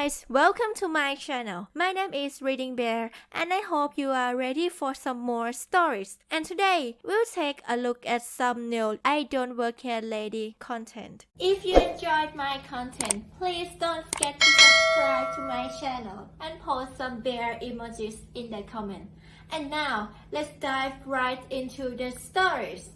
guys, welcome to my channel. My name is ReadingBear and I hope you are ready for some more stories. And today, we'll take a look at some new IDontWorkHereLady content. If you enjoyed my content, please don't forget to subscribe to my channel and post some bear emojis in the comment. And now, let's dive right into the stories.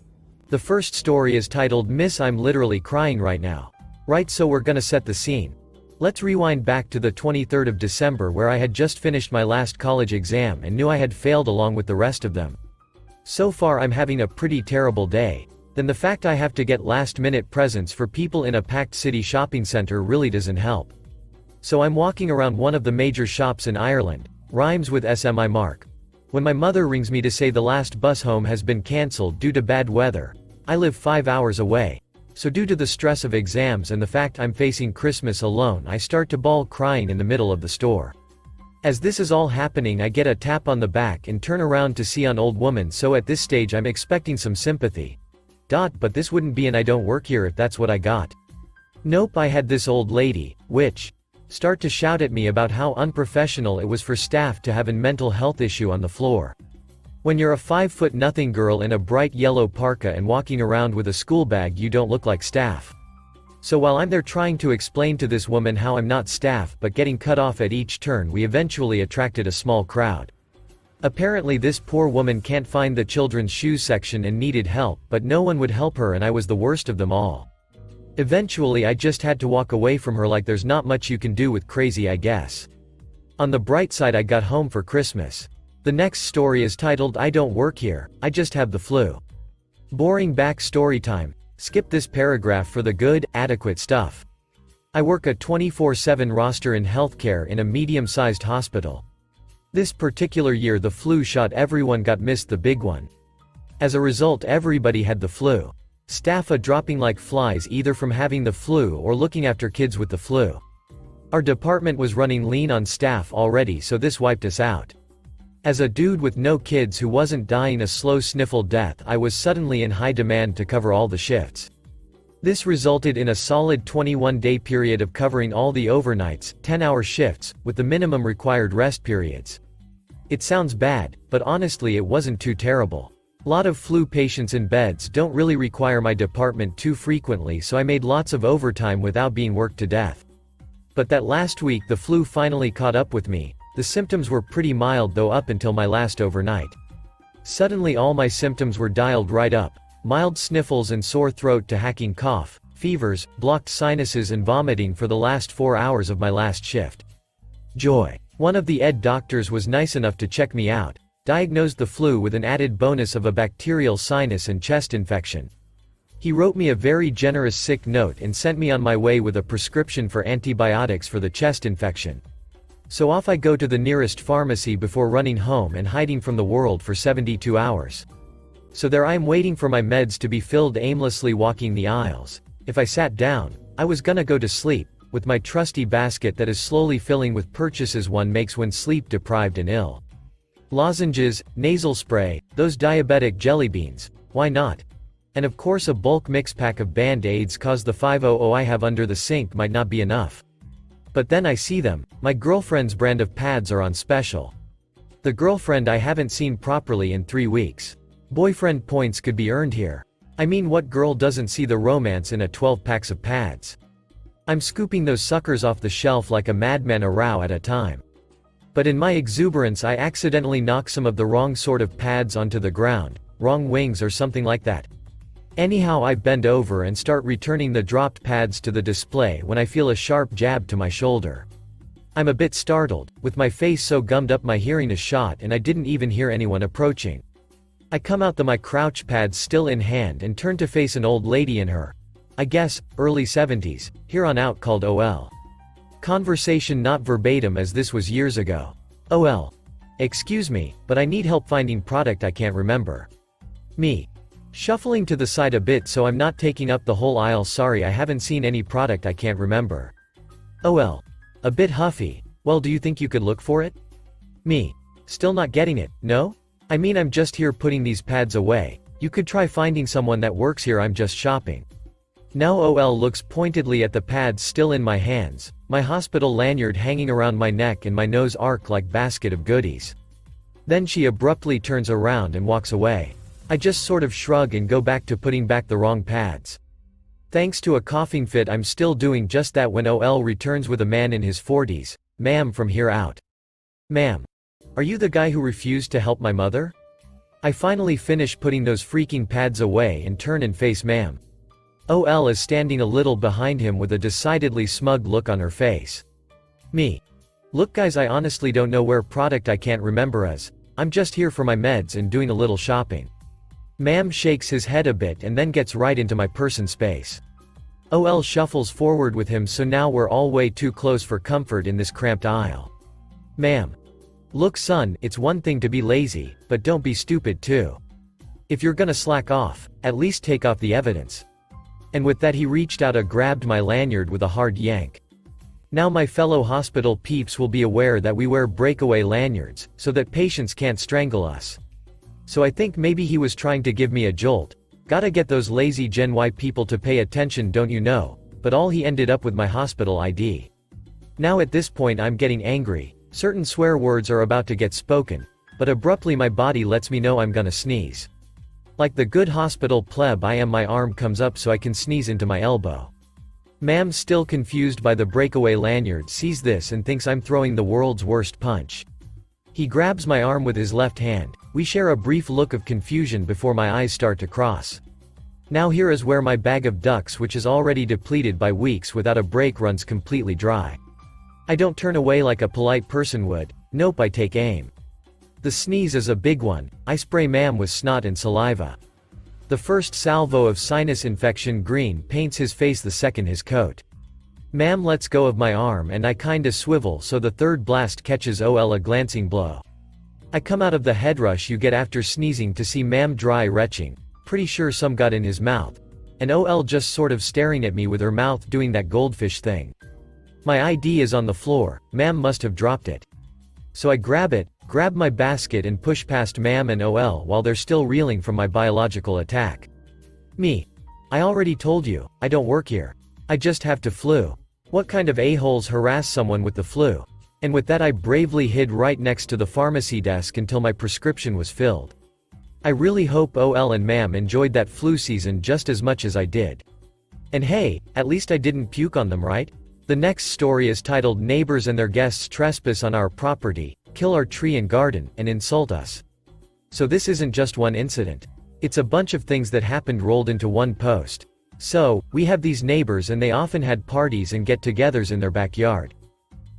The first story is titled Miss I'm Literally Crying Right Now. Right, so we're gonna set the scene. Let's rewind back to the 23rd of December where I had just finished my last college exam and knew I had failed along with the rest of them. So far I'm having a pretty terrible day. Then the fact I have to get last-minute presents for people in a packed city shopping center really doesn't help. So I'm walking around one of the major shops in Ireland, rhymes with SMI mark. When my mother rings me to say the last bus home has been cancelled due to bad weather. I live 5 hours away. So due to the stress of exams and the fact I'm facing Christmas alone, I start to bawl crying in the middle of the store. As this is all happening, I get a tap on the back and turn around to see an old woman, so at this stage I'm expecting some sympathy. But this wouldn't be an I don't work here if that's what I got. Nope, I had this old lady, which start to shout at me about how unprofessional it was for staff to have a mental health issue on the floor. When you're a 5'0" girl in a bright yellow parka and walking around with a school bag, you don't look like staff. So while I'm there trying to explain to this woman how I'm not staff but getting cut off at each turn, we eventually attracted a small crowd. Apparently this poor woman can't find the children's shoes section and needed help, but no one would help her and I was the worst of them all. Eventually I just had to walk away from her like there's not much you can do with crazy, I guess. On the bright side, I got home for Christmas. The next story is titled I Don't Work Here, I Just Have the Flu. Boring backstory time. Skip this paragraph for the good, adequate stuff. I work a 24/7 roster in healthcare in a medium-sized hospital. This particular year the flu shot everyone got, missed the big one. As a result, everybody had the flu. Staff are dropping like flies either from having the flu or looking after kids with the flu. Our department was running lean on staff already, so this wiped us out. As a dude with no kids who wasn't dying a slow sniffle death, I was suddenly in high demand to cover all the shifts. This resulted in a solid 21-day period of covering all the overnights, 10-hour shifts, with the minimum required rest periods. It sounds bad, but honestly it wasn't too terrible. Lot of flu patients in beds don't really require my department too frequently, so I made lots of overtime without being worked to death. But that last week the flu finally caught up with me. The symptoms were pretty mild though up until my last overnight. Suddenly all my symptoms were dialed right up. Mild sniffles and sore throat to hacking cough, fevers, blocked sinuses and vomiting for the last 4 hours of my last shift. Joy. One of the ED doctors was nice enough to check me out, diagnosed the flu with an added bonus of a bacterial sinus and chest infection. He wrote me a very generous sick note and sent me on my way with a prescription for antibiotics for the chest infection. So off I go to the nearest pharmacy before running home and hiding from the world for 72 hours. So there I am waiting for my meds to be filled, aimlessly walking the aisles. If I sat down, I was gonna go to sleep, with my trusty basket that is slowly filling with purchases one makes when sleep deprived and ill. Lozenges, nasal spray, those diabetic jelly beans, why not? And of course a bulk mix pack of Band-Aids, cause the 500 I have under the sink might not be enough. But then I see them. My girlfriend's brand of pads are on special. The girlfriend I haven't seen properly in 3 weeks. Boyfriend points could be earned here. I mean, what girl doesn't see the romance in a 12 packs of pads? I'm scooping those suckers off the shelf like a madman, a row at a time. But in my exuberance I accidentally knock some of the wrong sort of pads onto the ground, wrong wings or something like that. Anyhow, I bend over and start returning the dropped pads to the display when I feel a sharp jab to my shoulder. I'm a bit startled, with my face so gummed up my hearing is shot and I didn't even hear anyone approaching. I come out my crouch pads still in hand and turn to face an old lady in her, I guess, early 70s, here on out, called OL. Conversation not verbatim as this was years ago. OL. Excuse me, but I need help finding product I can't remember. Me. Shuffling to the side a bit so I'm not taking up the whole aisle. Sorry, I haven't seen any product I can't remember. OL. A bit huffy. Well, do you think you could look for it? Me. Still not getting it, no? I mean, I'm just here putting these pads away. You could try finding someone that works here, I'm just shopping. Now OL looks pointedly at the pads still in my hands, my hospital lanyard hanging around my neck and my nose arched like basket of goodies. Then she abruptly turns around and walks away. I just sort of shrug and go back to putting back the wrong pads. Thanks to a coughing fit I'm still doing just that when OL returns with a man in his 40s. "Ma'am, from here out." "Ma'am. Are you the guy who refused to help my mother?" I finally finish putting those freaking pads away and turn and face ma'am. OL is standing a little behind him with a decidedly smug look on her face. Me. "Look guys, I honestly don't know where product I can't remember is. I'm just here for my meds and doing a little shopping." Ma'am shakes his head a bit and then gets right into my person space. OL shuffles forward with him, so now we're all way too close for comfort in this cramped aisle. "Ma'am. Look son, it's one thing to be lazy, but don't be stupid too. If you're gonna slack off, at least take off the evidence." And with that he reached out and grabbed my lanyard with a hard yank. Now my fellow hospital peeps will be aware that we wear breakaway lanyards, so that patients can't strangle us. So I think maybe he was trying to give me a jolt. Gotta get those lazy Gen Y people to pay attention, don't you know? But all he ended up with my hospital ID. Now at this point I'm getting angry. Certain swear words are about to get spoken, but abruptly my body lets me know I'm gonna sneeze. Like the good hospital pleb I am, my arm comes up so I can sneeze into my elbow. Ma'am, still confused by the breakaway lanyard, sees this and thinks I'm throwing the world's worst punch. He grabs my arm with his left hand. We share a brief look of confusion before my eyes start to cross. Now here is where my bag of ducks, which is already depleted by weeks without a break, runs completely dry. I don't turn away like a polite person would. Nope, I take aim. The sneeze is a big one. I spray ma'am with snot and saliva. The first salvo of sinus infection green paints his face, the second his coat. Ma'am lets go of my arm and I kinda swivel so the third blast catches OL a glancing blow. I come out of the head rush you get after sneezing to see ma'am dry retching, pretty sure some got in his mouth, and OL just sort of staring at me with her mouth doing that goldfish thing. My ID is on the floor, ma'am must have dropped it. So I grab it, grab my basket and push past ma'am and OL while they're still reeling from my biological attack. Me. I already told you, I don't work here. I just have the flu. What kind of a-holes harass someone with the flu? And with that I bravely hid right next to the pharmacy desk until my prescription was filled. I really hope OL and ma'am enjoyed that flu season just as much as I did. And hey, at least I didn't puke on them, right? The next story is titled "Neighbors and Their Guests Trespass on Our Property, Kill Our Tree and Garden, and Insult Us." So this isn't just one incident. It's a bunch of things that happened rolled into one post. So, we have these neighbors and they often had parties and get-togethers in their backyard.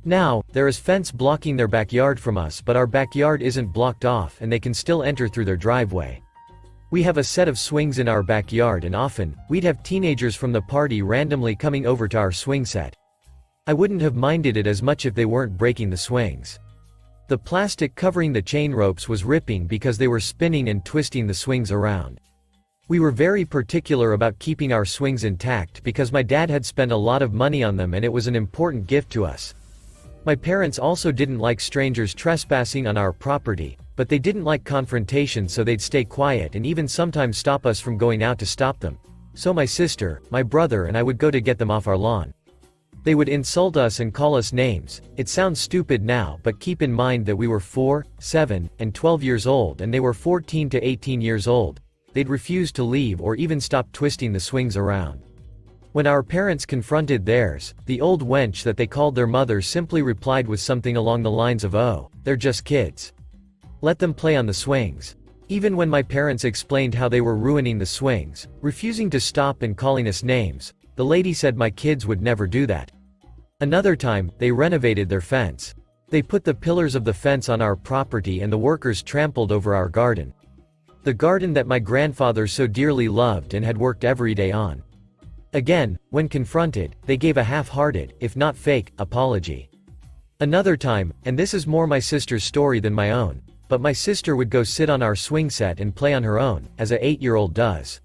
Now, there is fence blocking their backyard from us, but our backyard isn't blocked off and they can still enter through their driveway. We have a set of swings in our backyard and often, we'd have teenagers from the party randomly coming over to our swing set. I wouldn't have minded it as much if they weren't breaking the swings. The plastic covering the chain ropes was ripping because they were spinning and twisting the swings around. We were very particular about keeping our swings intact because my dad had spent a lot of money on them and it was an important gift to us. My parents also didn't like strangers trespassing on our property, but they didn't like confrontation, so they'd stay quiet and even sometimes stop us from going out to stop them. So my sister, my brother and I would go to get them off our lawn. They would insult us and call us names. It sounds stupid now, but keep in mind that we were 4, 7, and 12 years old and they were 14 to 18 years old. They'd refuse to leave or even stop twisting the swings around. When our parents confronted theirs, the old wench that they called their mother simply replied with something along the lines of, "Oh, they're just kids. Let them play on the swings." Even when my parents explained how they were ruining the swings, refusing to stop and calling us names, the lady said my kids would never do that. Another time, they renovated their fence. They put the pillars of the fence on our property and the workers trampled over our garden. The garden that my grandfather so dearly loved and had worked every day on. Again, when confronted, they gave a half-hearted, if not fake, apology. Another time, and this is more my sister's story than my own, but my sister would go sit on our swing set and play on her own, as a 8-year-old does.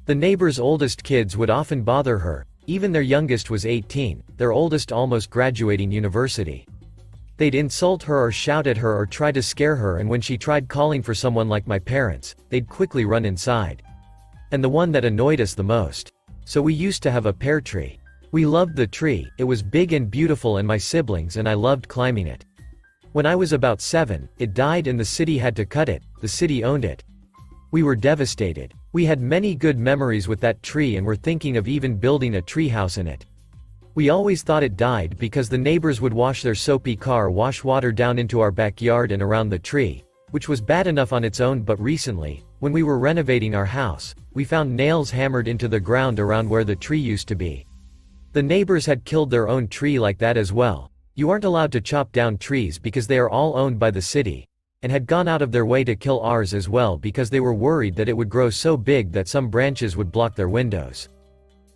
The neighbor's oldest kids would often bother her, even their youngest was 18, their oldest almost graduating university. They'd insult her or shout at her or try to scare her, and when she tried calling for someone like my parents, they'd quickly run inside. And the one that annoyed us the most. so we used to have a pear tree. We loved the tree, it was big and beautiful, and my siblings and I loved climbing it. When I was about 7, it died and the city had to cut it, the city owned it. We were devastated. We had many good memories with that tree and were thinking of even building a tree house in it. We always thought it died because the neighbors would wash their soapy car wash water down into our backyard and around the tree, which was bad enough on its own, but recently, when we were renovating our house, we found nails hammered into the ground around where the tree used to be. The neighbors had killed their own tree like that as well. You aren't allowed to chop down trees because they are all owned by the city, and had gone out of their way to kill ours as well because they were worried that it would grow so big that some branches would block their windows.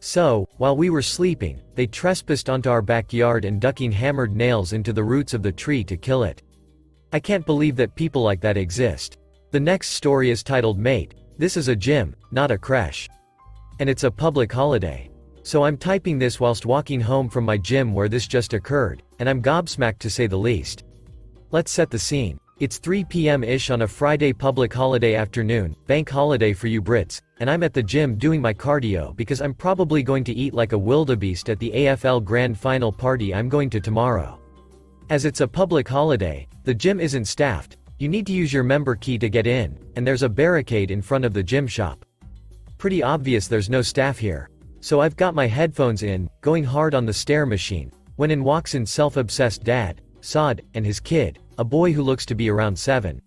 So, while we were sleeping, they trespassed onto our backyard and ducking hammered nails into the roots of the tree to kill it. I can't believe that people like that exist. The next story is titled Mate. This is a gym, not a creche. And it's a public holiday. So I'm typing this whilst walking home from my gym where this just occurred, and I'm gobsmacked to say the least. Let's set the scene. It's 3 p.m.-ish on a Friday public holiday afternoon, bank holiday for you Brits, and I'm at the gym doing my cardio because I'm probably going to eat like a wildebeest at the AFL Grand Final party I'm going to tomorrow. As it's a public holiday, the gym isn't staffed, you need to use your member key to get in, and there's a barricade in front of the gym shop. Pretty obvious there's no staff here. So I've got my headphones in, going hard on the stair machine, when in walks in self-obsessed dad, Saad, and his kid, a boy who looks to be around 7.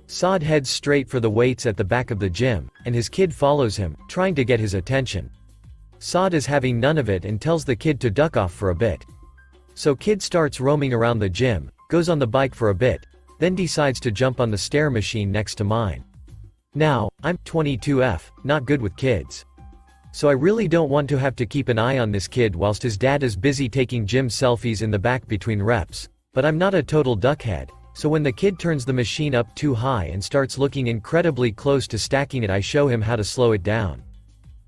Saad heads straight for the weights at the back of the gym, and his kid follows him, trying to get his attention. Saad is having none of it and tells the kid to duck off for a bit. So kid starts roaming around the gym, goes on the bike for a bit, then decides to jump on the stair machine next to mine. Now, I'm 22F, not good with kids. So I really don't want to have to keep an eye on this kid whilst his dad is busy taking gym selfies in the back between reps. But I'm not a total duckhead, so when the kid turns the machine up too high and starts looking incredibly close to stacking it, I show him how to slow it down.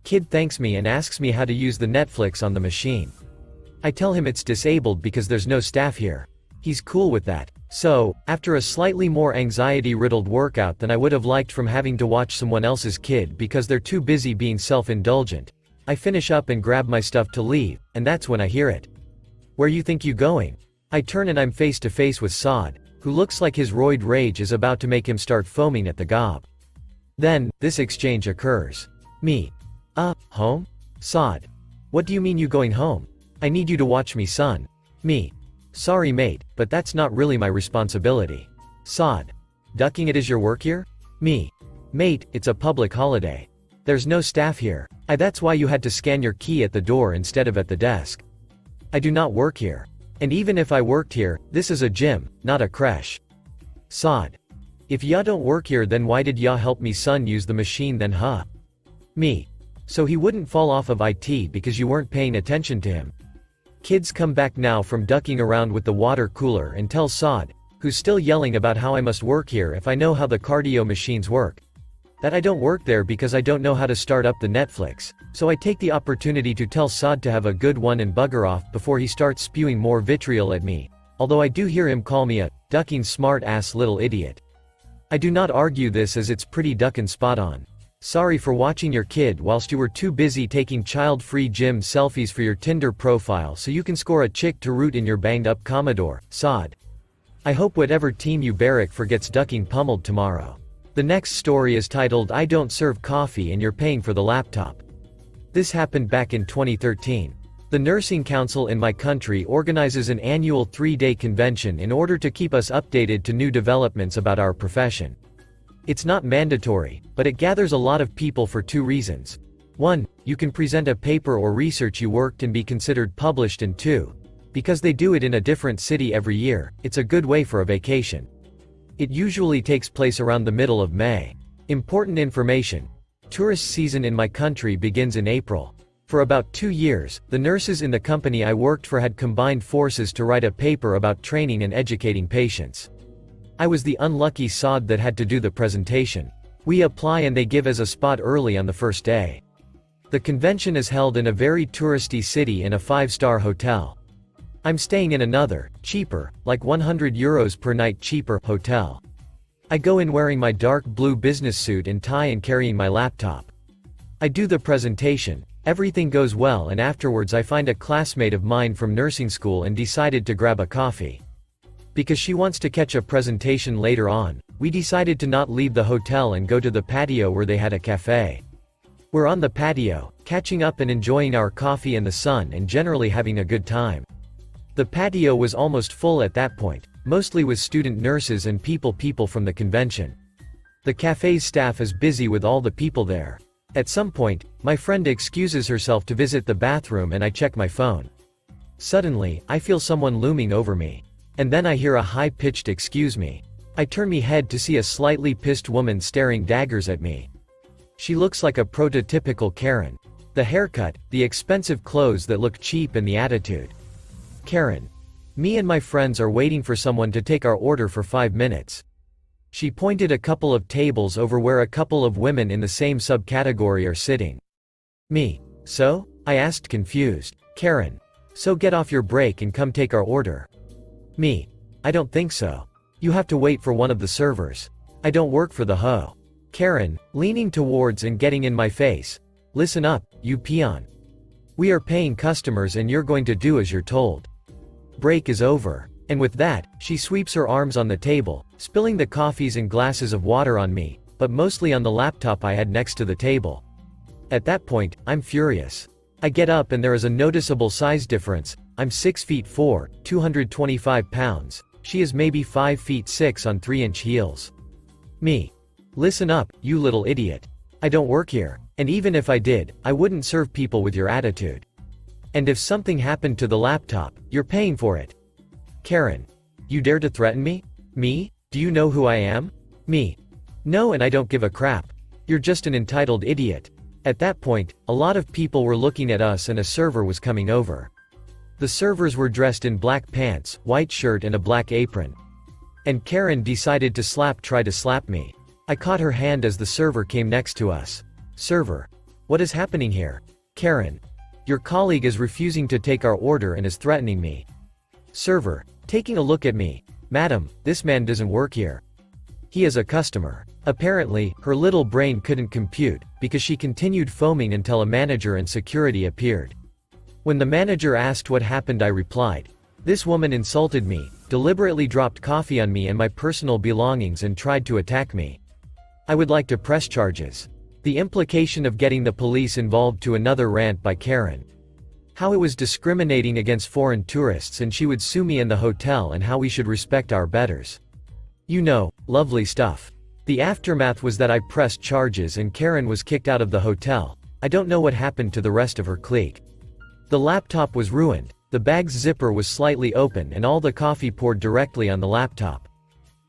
Kid thanks me and asks me how to use the Netflix on the machine. I tell him it's disabled because there's no staff here. He's cool with that. So, after a slightly more anxiety-riddled workout than I would have liked from having to watch someone else's kid because they're too busy being self-indulgent, I finish up and grab my stuff to leave, and that's when I hear it. "Where you think you going?" I turn and I'm face to face with Saad, who looks like his roid rage is about to make him start foaming at the gob. Then, this exchange occurs. Me. Home? Saad. "What do you mean you going home? I need you to watch me, son." Me. "Sorry mate, but that's not really my responsibility." Saad. "Ducking it is your work here?" Me. "Mate, it's a public holiday. There's no staff here. That's why you had to scan your key at the door instead of at the desk. I do not work here. And even if I worked here, this is a gym, not a creche." Saad. "If ya don't work here then why did ya help me son use the machine then huh?" Me. "So he wouldn't fall off of IT because you weren't paying attention to him." Kids come back now from ducking around with the water cooler and tell Saad, who's still yelling about how I must work here if I know how the cardio machines work, that I don't work there because I don't know how to start up the Netflix. So I take the opportunity to tell Saad to have a good one and bugger off before he starts spewing more vitriol at me, although I do hear him call me a ducking smart-ass little idiot. I do not argue this as it's pretty duckin' spot on. Sorry for watching your kid whilst you were too busy taking child-free gym selfies for your Tinder profile so you can score a chick to root in your banged-up Commodore, Saad. I hope whatever team you barrack for gets ducking pummeled tomorrow. The next story is titled I Don't Serve Coffee and You're Paying for the Laptop. This happened back in 2013. The Nursing Council in my country organizes an annual 3-day convention in order to keep us updated to new developments about our profession. It's not mandatory, but it gathers a lot of people for 2 reasons. 1, you can present a paper or research you worked and be considered published, and 2, because they do it in a different city every year, it's a good way for a vacation. It usually takes place around the middle of May. Important information. Tourist season in my country begins in April. For about 2 years, the nurses in the company I worked for had combined forces to write a paper about training and educating patients. I was the unlucky sod that had to do the presentation. We apply and they give us a spot early on the first day. The convention is held in a very touristy city in a 5-star hotel. I'm staying in another, cheaper, like €100 per night cheaper, hotel. I go in wearing my dark blue business suit and tie and carrying my laptop. I do the presentation. Everything goes well, and afterwards I find a classmate of mine from nursing school and decided to grab a coffee. Because she wants to catch a presentation later on, we decided to not leave the hotel and go to the patio where they had a cafe. We're on the patio, catching up and enjoying our coffee and the sun and generally having a good time. The patio was almost full at that point, mostly with student nurses and people from the convention. The cafe's staff is busy with all the people there. At some point, my friend excuses herself to visit the bathroom and I check my phone. Suddenly, I feel someone looming over me. And then I hear a high-pitched "excuse me." I turn my head to see a slightly pissed woman staring daggers at me. She looks like a prototypical Karen. The haircut, the expensive clothes that look cheap, and the attitude. Karen. Me and my friends are waiting for someone to take our order for 5 minutes. She pointed a couple of tables over where a couple of women in the same subcategory are sitting. Me. So? I asked, confused. Karen. So get off your break and come take our order. Me. I don't think so. You have to wait for one of the servers. I don't work for the ho. Karen, leaning towards and getting in my face. Listen up, you peon. We are paying customers and you're going to do as you're told. Break is over. And with that, she sweeps her arms on the table, spilling the coffees and glasses of water on me, but mostly on the laptop I had next to the table. At that point, I'm furious. I get up and there is a noticeable size difference. I'm 6'4", 225 pounds. She is maybe 5'6" on 3-inch heels. Me. Listen up, you little idiot. I don't work here, and even if I did, I wouldn't serve people with your attitude. And if something happened to the laptop, you're paying for it. Karen. You dare to threaten me? Me? Do you know who I am? Me. No, and I don't give a crap. You're just an entitled idiot. At that point, a lot of people were looking at us and a server was coming over. The servers were dressed in black pants, white shirt and a black apron. And Karen decided to try to slap me. I caught her hand as the server came next to us. Server. What is happening here? Karen. Your colleague is refusing to take our order and is threatening me. Server. Taking a look at me. Madam, this man doesn't work here. He is a customer. Apparently, her little brain couldn't compute, because she continued foaming until a manager and security appeared. When the manager asked what happened, I replied, "This woman insulted me, deliberately dropped coffee on me and my personal belongings and tried to attack me. I would like to press charges." The implication of getting the police involved to another rant by Karen. How it was discriminating against foreign tourists and she would sue me and the hotel, and how we should respect our betters. You know, lovely stuff. The aftermath was that I pressed charges and Karen was kicked out of the hotel. I don't know what happened to the rest of her clique. The laptop was ruined, the bag's zipper was slightly open and all the coffee poured directly on the laptop.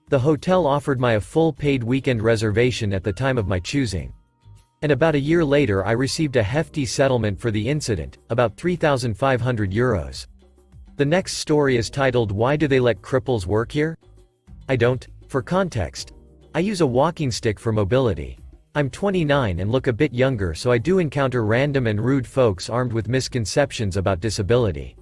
The hotel offered me a full paid weekend reservation at the time of my choosing. And about a year later I received a hefty settlement for the incident, about €3,500. The next story is titled "Why Do They Let Cripples Work Here?" I don't. For context, I use a walking stick for mobility. I'm 29 and look a bit younger, so I do encounter random and rude folks armed with misconceptions about disability.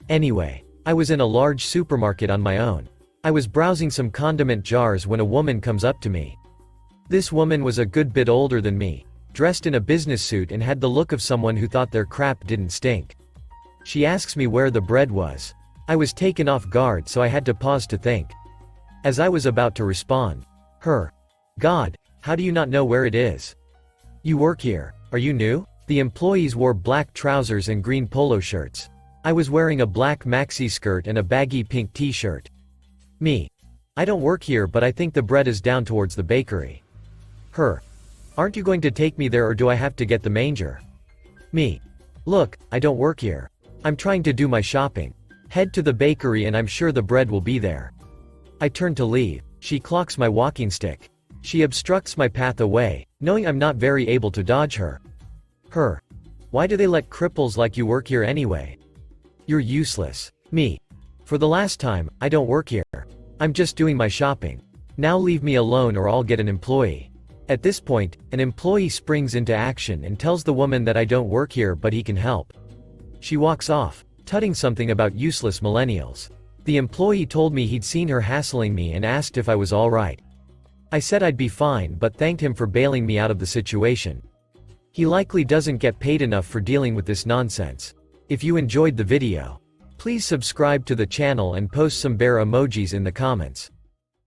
Anyway, I was in a large supermarket on my own. I was browsing some condiment jars when a woman comes up to me. This woman was a good bit older than me, dressed in a business suit and had the look of someone who thought their crap didn't stink. She asks me where the bread was. I was taken off guard, so I had to pause to think. As I was about to respond, God, how do you not know where it is? You work here. Are you new? The employees wore black trousers and green polo shirts. I was wearing a black maxi skirt and a baggy pink t-shirt. Me. I don't work here, but I think the bread is down towards the bakery. Aren't you going to take me there, or do I have to get the manger? Me. Look, I don't work here. I'm trying to do my shopping. Head to the bakery and I'm sure the bread will be there. I turn to leave. She clocks my walking stick. She obstructs my path away, knowing I'm not very able to dodge her. Why do they let cripples like you work here anyway? You're useless. Me. For the last time, I don't work here. I'm just doing my shopping. Now leave me alone or I'll get an employee. At this point, an employee springs into action and tells the woman that I don't work here but he can help. She walks off, tutting something about useless millennials. The employee told me he'd seen her hassling me and asked if I was alright. I said I'd be fine but thanked him for bailing me out of the situation. He likely doesn't get paid enough for dealing with this nonsense. If you enjoyed the video, please subscribe to the channel and post some bear emojis in the comments.